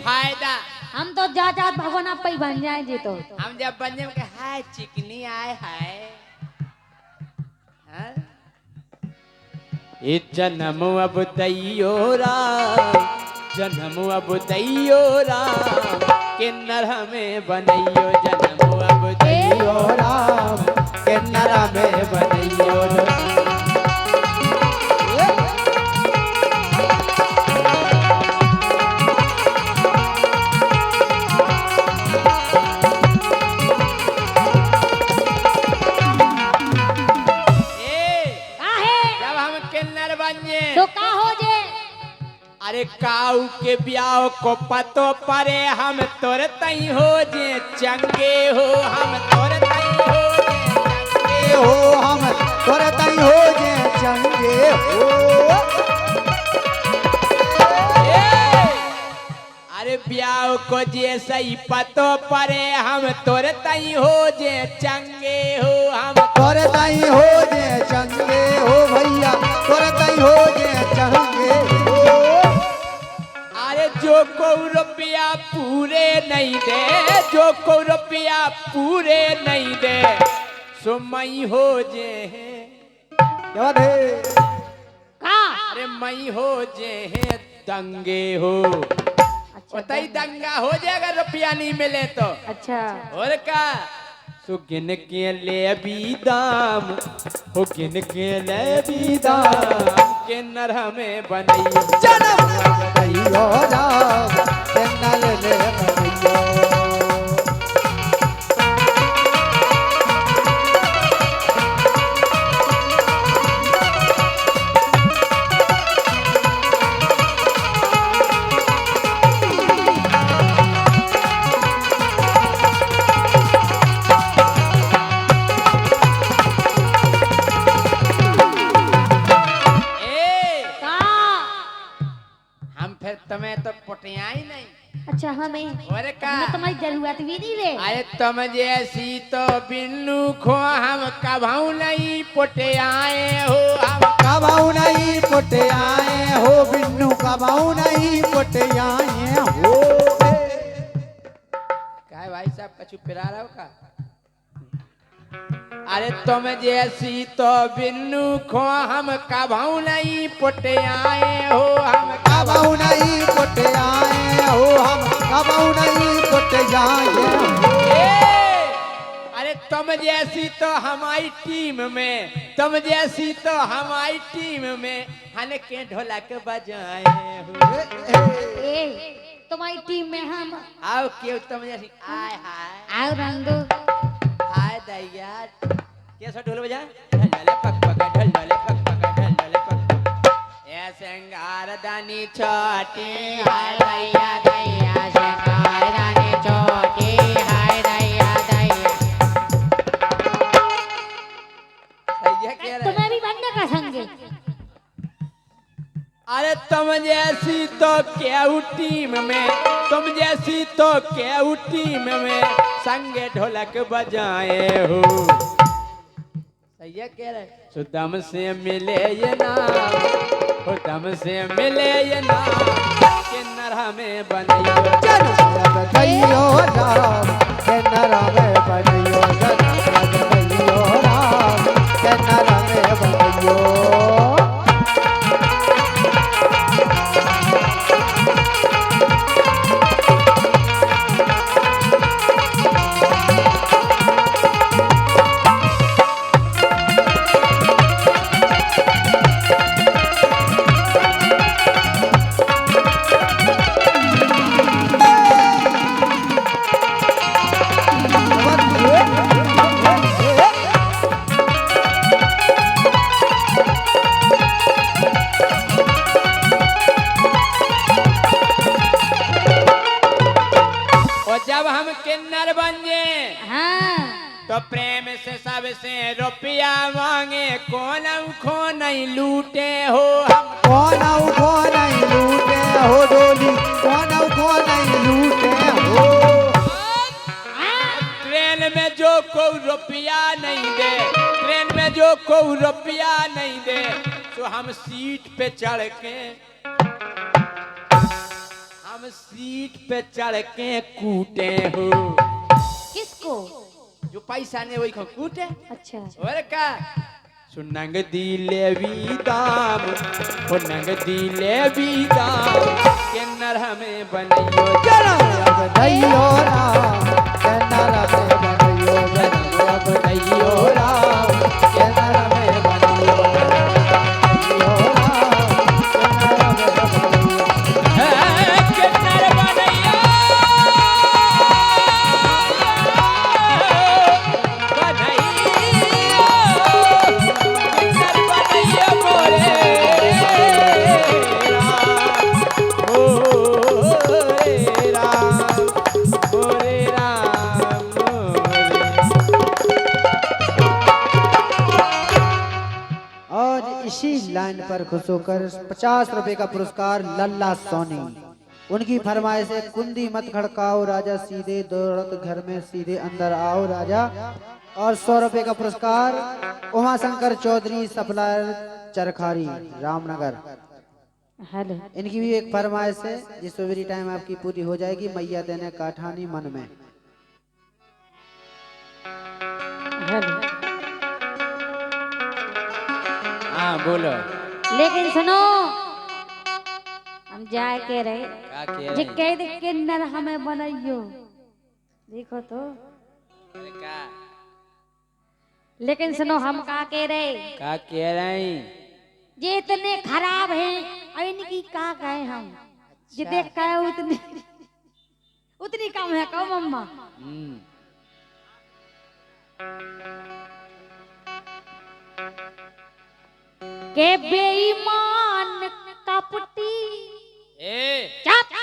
फायदा हम तो जा भगवान आप पे बन जाए जी तो हम जब बन जाए के हाय चिकनी आए हाय ये जन्म अब दैयो राम जन्म अब दैयो राम के नर में बनैयो जन्म अब दैयो राम के नर में बनैयो तो का हो जे अरे काऊ के ब्याह को पतो परे हम तोर तई हो जे चंगे हो हम तोर तई हो जे चंगे हो हम तोर तई हो जे चंगे हो अरे ब्याह को जे सही पतो परे हम तोर तई हो जे चंगे हो हम तोर तई हो जे चंगे हो भैया तोर तई हो जे चंगे हो अरे जो को रुपया पूरे नहीं दे जो को रुपया पूरे नहीं दे सो मई हो जे क्या बात है का अरे मई हो जे है दंगे हो अच्छा दंगा हो जाएगा रुपया नहीं मिले तो अच्छा और का सुगिन के ले भी दाम हो गिन के ले भी दाम के नर में बनैयो जन्म दैयो राम के नर ले बनैयो तुम्हें तो पटिया ही नहीं अच्छा हमें और का तुम्हारी जरूरत भी नहीं रे अरे तुम जैसी तो बिन्नू खो हम कभाऊ नहीं पटियाए हो हम कबाऊ नहीं पोटे आए हो बिन्नू कबाऊ नहीं पोटे आए हो काय भाई साहब कछु पिरा रहे हो का अरे तुम जैसी तो बिन्नू खो हम कभाऊ नहीं पटियाए हो हम कबाऊ नहीं पोटे आए हो हम कबाऊ नहीं पोटे आए हो अरे तुम जैसी तो हमारी टीम में तुम जैसी तो हमारी टीम में हन के ढोलक बजाए हो ए तुम्हारी टीम में हम आओ क्यों तुम जैसी आय हाय आओ रंदो हाय दैया कैसा ढोल बजा ढल ढले पक पक ढल ढले पक पक ढल ढले पक ए सिंगार दानी छोटी हाय दैया दैया सिंगार दानी छोटी हाय दैया दैया सही कह रहे तुम्हारी बंदे का संगे अरे तुम जैसी तो केहू टीम में तुम जैसी तो केहू टीम में संगे ढोलक बजाए हो सही कह रहे सुदम से मिले ये नाम सुदम से मिले ये नाम के नरह में बनैयो जन्म दैयो राम के नर में बनैयो जन्म दैयो राम के नर में बनैयो जब हम किन्नर बन जाए हाँ तो प्रेम से सबसे रुपया मांगे कौन खो नहीं लूटे हो हम कौन उठो नहीं लूटे हो डोली कौन उठो नहीं लूटे हो ट्रेन में जो कोई रुपया नहीं दे ट्रेन में जो कोई रुपया नहीं दे तो हम सीट पे चढ़ के हम हम सीट पे चढ़ के कूटे हो। किसको? जो पैसा ने वही को कूटे। अच्छा और का सुनंग दिले विदाम हो नंग दिले विदाम के नर हमें बनइयो जन्म बनइयो राम के नर में बनइयो जन्म बनइयो राम के नर में बनइयो के नर बनइयो लाइन पर खुश होकर 50 रुपए का पुरस्कार लल्ला सोनी। उनकी फरमाइश है कुंदी मत खड़काओ राजा सीधे दौड़त घर में सीधे अंदर आओ राजा। और 100 रुपए का पुरस्कार उमा शंकर चौधरी सप्लायर चरखारी रामनगर। हेलो इनकी भी एक फरमाइश है जिस सवेरी टाइम आपकी पूरी हो जाएगी। मैया देने काठानी मन में। हेलो हाँ बोलो। लेकिन सुनो हम जाए के रहे का कह जे रही? कह दे के नर हमें बनइयो देखो तो। अरे का लेकिन सुनो हम का कह रहे का कह रही? जे इतने खराब हैं इनकी का कहे हम जे देख का उतनी उतनी कम है कम अम्मा। के बेईमान कपटी ए चुप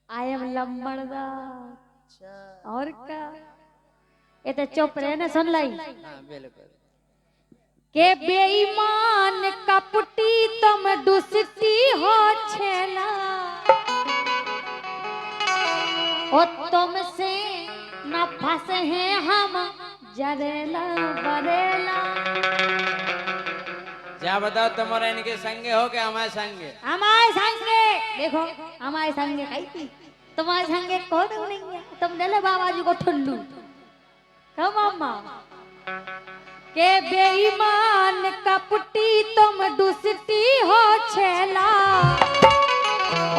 आई एम लंबड़दार और का ये तो चुप रहे ना सुन लाई। हाँ बिल्कुल। के बेईमान कपटी तुम दुष्टी हो छेला ओ तुमसे न फंसे हैं हम जरेला बरेला। क्या बताओ तुम्हारा इनके संगे हो के हमारे संगे? हमारे संगे देखो हमारे संगे कही थी तुम्हारे संगे कौन नहीं है। तुम ले बाबा जी को ठुल्लू कम अम्मा के बेईमान कपटी तुम दुष्टी हो छेला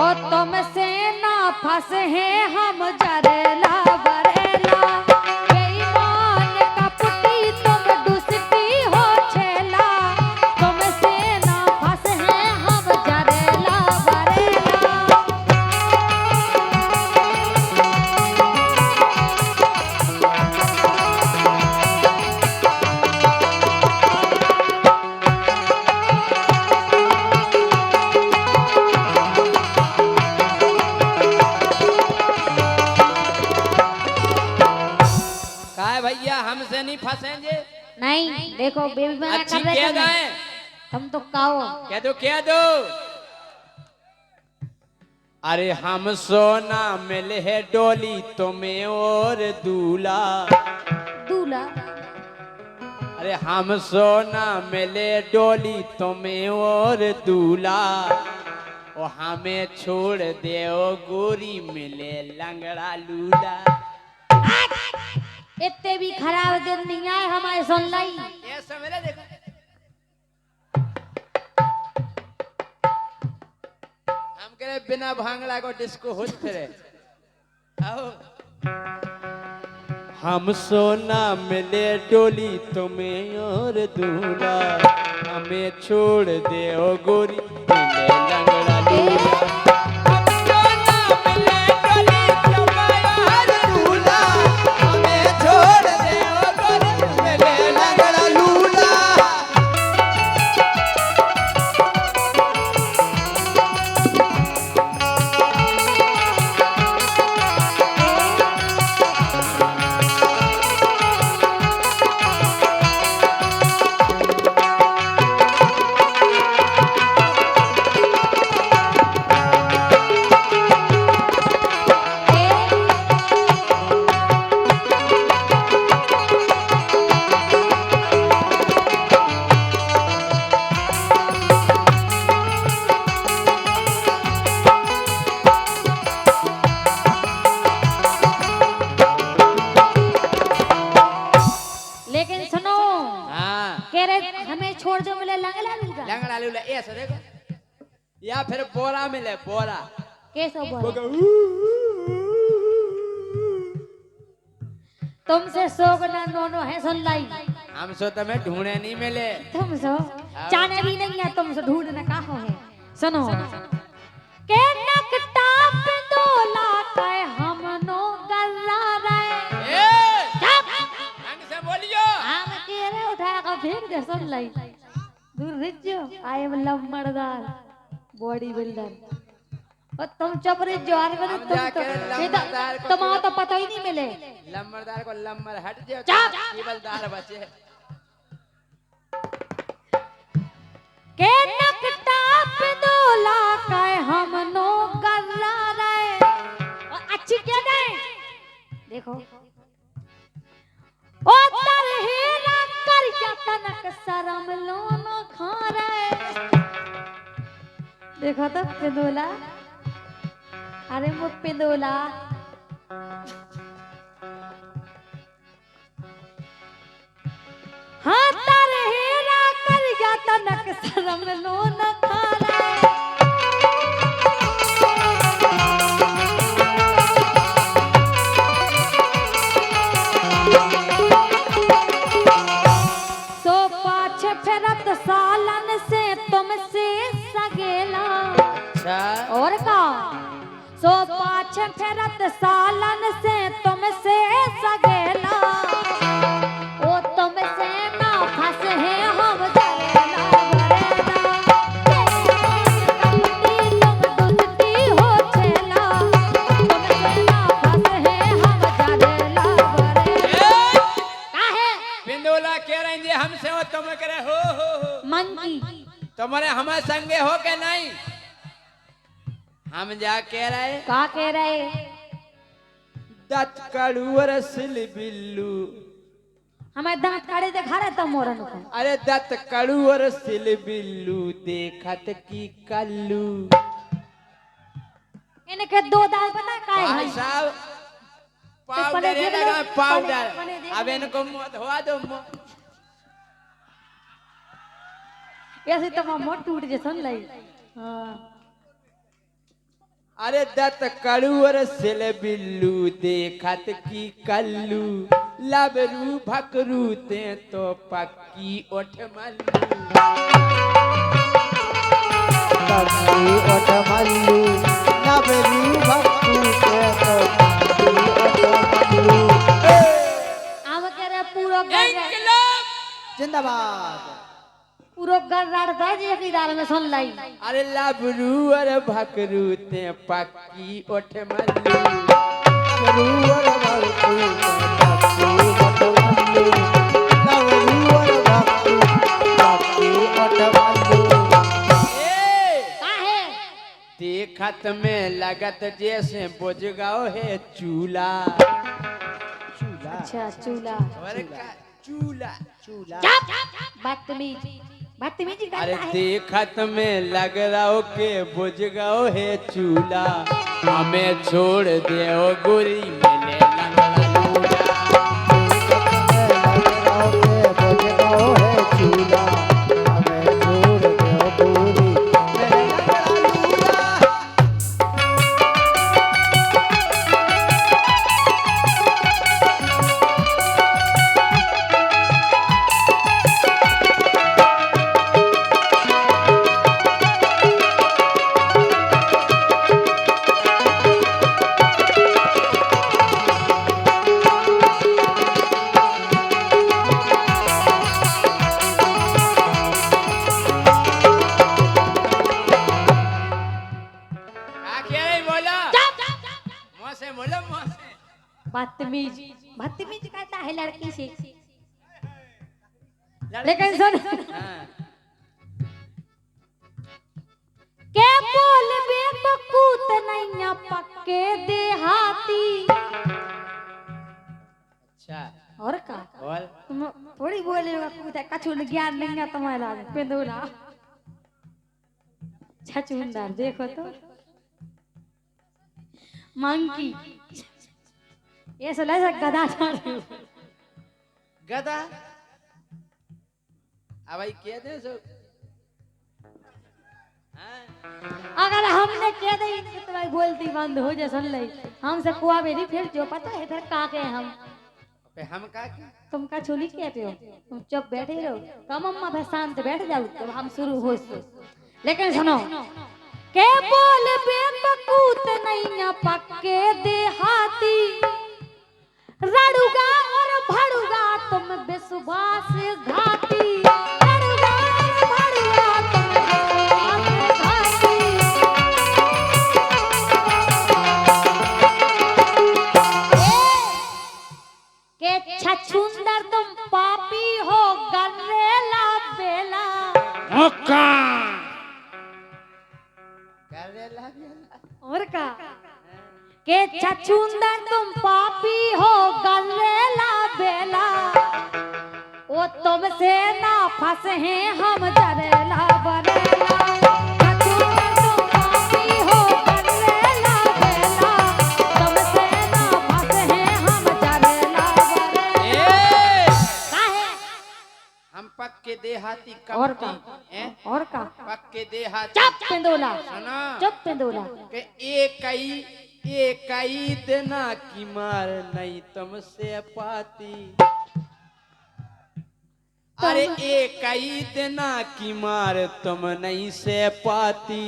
ओ तुमसे ना फंसे हैं हम जरेला बरेला। बेईमान कपटी तुम दुष्टी हो छेला तुमसे ना फंसे हैं हम जरेला बरेला। काय भैया हमसे नहीं फंसेंगे। नहीं देखो बेबी मना अच्छी कर रहे कह थे गए। तुम तो काओ। कह दो। अरे हम सोना मिले है डोली तुम्हें और दूल्हा। दूल्हा अरे हम सोना मिले डोली तुम्हें और दूल्हा ओ हमें छोड़ दे ओ गोरी मिले लंगड़ा लूला। इतने भी खराब दिन नहीं आए हमारे सुन लाई। ये समझे देखो। हम करे बिना भांगड़ा को डिस्को होत फिरे। आओ हम सोना मिले डोली तुम्हें और दूल्हा हमें छोड़ दे ओ गोरी मिले लंगड़ा लूला। हम सोना मिले डोली तुम्हें और दूल्हा हमें छोड़ दे ओ गोरी मिले लंगड़ा लूला। लेकिन सुनो, हाँ कह रहे हमें छोड़ दो, मिले लंगड़ा लूगा। लंगड़ा लूला ऐसा देखो, या फिर बोरा मिले बोरा। कैसे बोला? तुमसे सोगना नोनो है सुन लाई। हम सो तुम्हें ढूंढे नहीं मिले। तुम सो जाने भी नहीं है, तुमसे ढूंढना कहाँ है। सुनो, के नकटा पे दोला के हम नो गल्ला रहे। ढंग से बोलियो। हम कह रहे उठा कर फेंक दे सुन लाई। दूर रिजो, आई एम लम्बड़दार बॉडी बिल्डर। और तुम चुप रिजो, आर में तुम्हारा तो पता ही नहीं मिले। लम्बरदार को लम्बर हट जाओ, केवलदार बचे। के नकटा पे दोला के हम नो गल्ला रहे। और अच्छी क्या गए देखो, ओ तरहेरा कर तनक शरम लो न खा रहे। देखो तो पिंदोला, अरे वो पिंदोला हाँ तरहेरा कर तनक शरम लो न खा रहे। सो पाछे फेरत सालन से तुमसे सगेला। अच्छा और का सो पाछे फेरत सालन से तुमसे सगेला। ओ तुमसे ना फंस है हम जलेला बरेला। तुम दुलती हो छेला। तुमसे ना फंस है हम जलेला बरेला। काहे पिंडोला कह रहे हैं हमसे हो, तुम करे हो। मंकी तुम्हारे हमारे संगे हो के नहीं? हम जा कह रहे का कह रहे? दत कड़ुअर सिल बिल्लू। हमें दांत काढ़े दिखा रहे तुम मोरन को। अरे दत कड़ुअर सिल बिल्लू देखत की कल्लू। इनके दो दाल पता काय भाई है? साहब पहले पाउडर देख है लो, ना पाउडर। पहले देख अब लो। इनको मुंह धोआ दो मुंह। ऐसे तो मोट टूट जे सुन लाई। हाँ अरे दत कड़ुअर सिल बिल्लू देखत की कल्लू। लबरू भकरू ते तो पक्की ओठ मल्लू। पक्की ओठ मल्लू, नबरू भक्तू के तो पक्की ओठ मल्लू। आम कह रहे पूरा जिंदाबाद। पूरा गर्राड़ता जी की दाल में सुन लाई। अरे लबरू और भकरू ते पक्की ओठ मल्लू। नबरू और भक्तू के पक्की ओठ मल्लू। नबरू और भक्तू पक्की ओठ मल्लू। काहे? देखत में लगत जैसे बुझगाओ है चूल्हा। चूल्हा अच्छा चूल्हा। और का चूल्हा। चूल्हा। बदतमीज बदतमीजी अरे करता है। देखत में लग रहा हो के बुझगाओ है चूल्हा। हमें छोड़ दे ओ गोरी मिले लंगड़ा लूला। बदतमीज बदतमीज करता है लड़की से। लेकिन सुन हाँ। के बोल बे बकूत नैया पक्के देहाती। अच्छा और का बोल। तुम थोड़ी बोले बकूत है, कछु ज्ञान नहीं है तुम्हारा। पेंदुला छचुंदर देखो तो मंकी ये सला सा गधा छोड़ गधा अब भाई कह दे सो हाँ? अगर हमने कह दी तो भाई बोलती बंद हो जा सुन ले हमसे कुआ मेरी फिर जो पता है इधर का के हम पे हम का तुम का चोली कहते हो तुम चुप बैठे रहो कम अम्मा भाई शांत बैठ जाओ तब हम शुरू हो लेकिन सुनो के बोल बेवकूत नहीं पक्के देहाती रड़ुगा और भड़ुगा तुम विश्वास घाती रड़ुगा और भड़ुगा तुम विश्वास घाती के छछुंदर तुम पापी हो गन्नेला बेला ओका करेला और का के छछुंदर तुम पापी हो गन्नेला बेला ओ तुमसे ना फंसे हैं हम जरेला बरेला छछुंदर तुम पापी हो गन्नेला बेला तुमसे ना फंसे हैं हम जरेला बरेला काहे हम पक्के देहाती और का हैं और का पक्के देहाती चुप पेंदोला सुना चुप पेंदोला के एक ही देना की मार नहीं तुमसे पाती अरे एक ही देना की मार तुम नहीं से पाती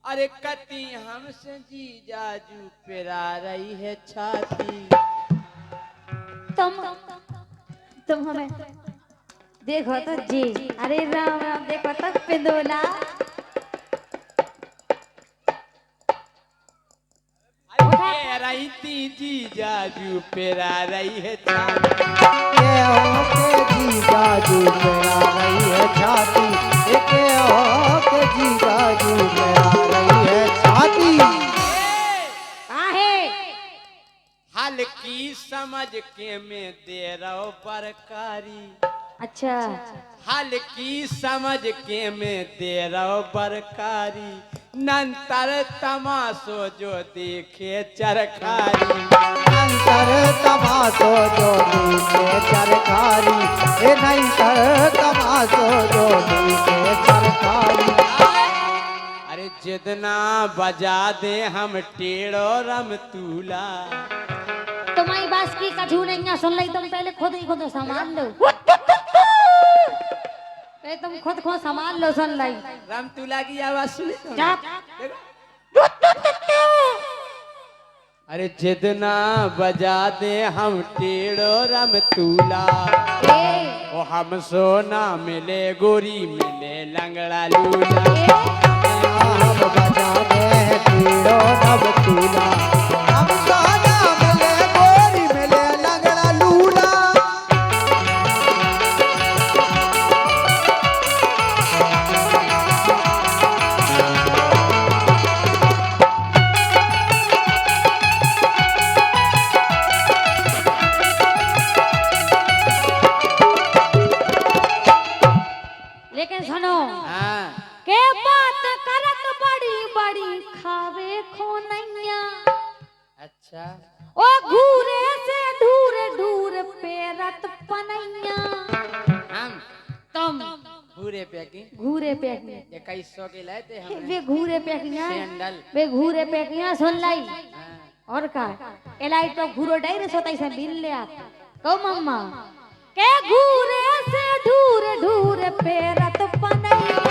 अरे कती हमसे जी जाजू पेरा रही है छाती तुम हमें देखो तो जी अरे राम राम देखो तो पिंदोला अरे रही थी जी जाजू पेरा रही है छाती के हो के जी जाजू मेरा रही है छाती के हो के जी जाजू मेरा रही है छाती आहे हल्की समझ के मैं दे रहा बरकारी अच्छा हल्की समझ के मैं दे रहा बरकारी नंतर तमाशो जो देखे चरखारी अंतर तमाशो जो दिखे चरखारी ए नंतर तमाशो जो दिखे चरखारी अरे जितना बजा दे हम टेढ़ो रम तूला तुम्हारी बात की कछु नहीं सुन ली तुम पहले खुद सामान लो तुम खुद सामान लो सुन ली रम तूला की आवाज सुनी तुमने? चुप अरे जितना बजा दे हम टेढ़ो रम तूला ए ओ हम सोना मिले गोरी मिले लंगड़ा लूला हम बजाने हैं पीड़ो नव तूला हम गाना मिले गोरी मिले लंगड़ा लूला लेकिन सुनो हाँ के बात करत बड़ी बड़ी खावे खोनैया अच्छा ओ घूरे से ढूर ढूर पेरत पनैया हम तुम पूरे पैकिंग घूरे पैकिंग 2100 के लाए थे हमने वे घूरे पैकिंग सैंडल वे घूरे पैकिंग सुन लाई हाँ। और का एलाई तो घूरो डायरे सोताई से बिल ले आप कहो मम्मा के घूरे से ढूर ढूर पेरत पनैया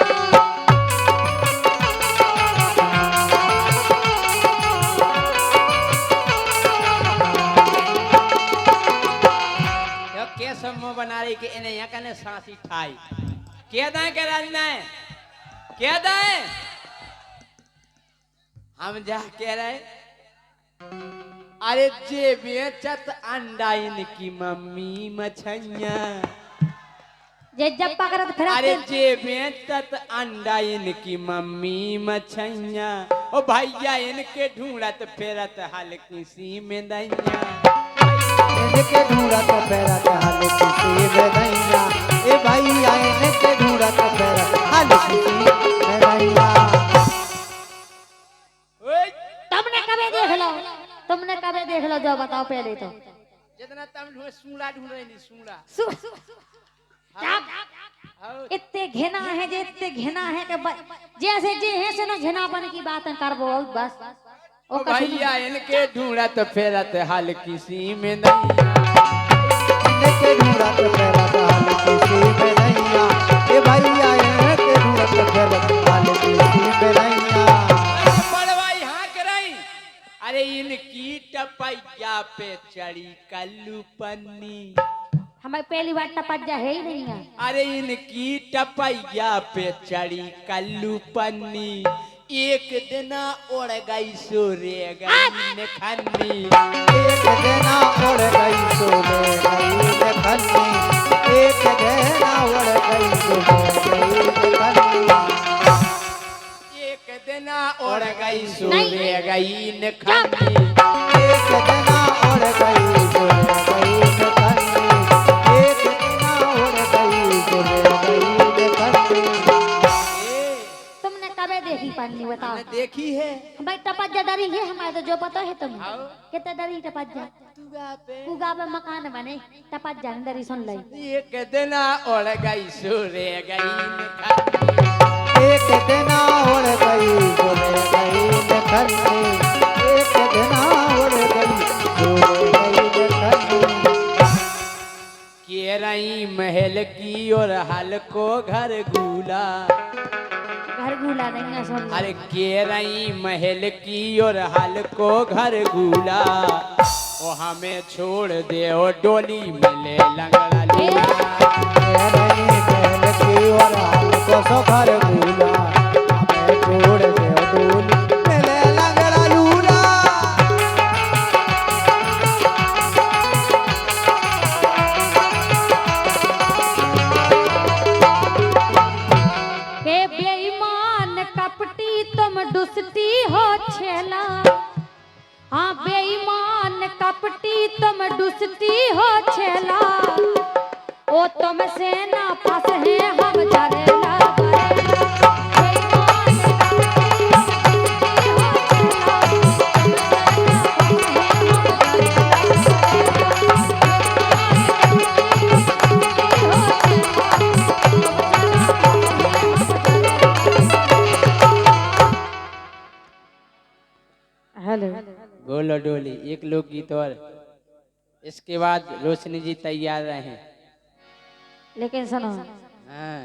तो के समूह बना रही कि इन्हें यहाँ कने सांसी ठाई क्या दाएं के राजना है क्या दाएं हम जा कह रहे अरे जे बेचत अंडा इनकी मम्मी मछैया जे जब पकड़त फिर अरे जे बेचत अंडा इनकी मम्मी मछैया ओ भैया इनके ढूंढत फेरत हल्की सी में दैया इनके ढूंढत फेरत हाल किसी में नैया ए भैया इनके ढूंढत फेरत हाल किसी में नैया ओए तुमने कभी देख लो जो बताओ पहले तो जितना तुम ढूंढ सूंगड़ा ढूंढ रही नहीं सूंगड़ा चाप इतने घिना है जे इतने घिना है कि जैसे जे है से ना घिनापन की बात करबो बस ओ भैया इनके ढूंढा तो फेरत हाल किसी में नहीं इनके ढूंढा तो फेरत हाल किसी में नहीं ए भैया इनके ढूंढा तो फेरत हाल किसी में नहीं बड़वाई हाँक रही अरे इनकी टपैया पे चढ़ी कल्लू पन्नी हमारी पहली बार टपज्जा है ही नहीं है अरे इनकी टपैया पे चढ़ी कल्लू पन्नी एक दिना उड़ गई सूर्य गई खन्नी एक देना उड़ गई सोले गई खन्नी एक देना उड़ गई सोले गई खन्नी एक दिना उड़ गई सूर्य गई खन्नी एक देना उड़ गई सोले गई खन्नी एक देना उड़ गई सोले गई खन्नी तुमने कबे देखी पन्नी बताओ देखी है भाई टपज्जा डरी है हमारे तो जो पता है तुम्हें आओ। कितना डरी टपज्जा कुगा पे मकान बने टपज्जा डरी सुन ली एक दिना उड़ गई सूर्य गई खन्नी एक देना उड़ गई सोले गई खन्नी एक देना उड़ गई सोले गई खन्नी के रही महल की और हल को घर गूला घर गुला नहीं है सुन अरे के रही महल की और हल को घर गूला ओ हमें छोड़ दे ओ डोली मिले लंगड़ा लूला नहीं पहले की और हमको सोखर भूला हमें छोड़ दे दूल मिले लगड़ा लूला हे बेईमान कपटी तुम दुष्टी हो छेला हाँ बेईमान कपटी तुम दुष्टी हो छेला ओ तुम से ना फंस है हम जरेला करेला बेईमान कपटी तुम दुष्टी हो हेलो बोलो डोली एक लोकगीत और इसके बाद रोशनी जी तैयार रहे लेकिन सुनो हाँ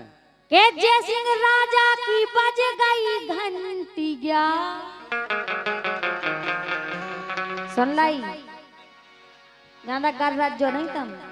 के जय सिंह राजा की बज गई घंटी गया सुन लाई ज्यादा कर रहा जो नहीं तुम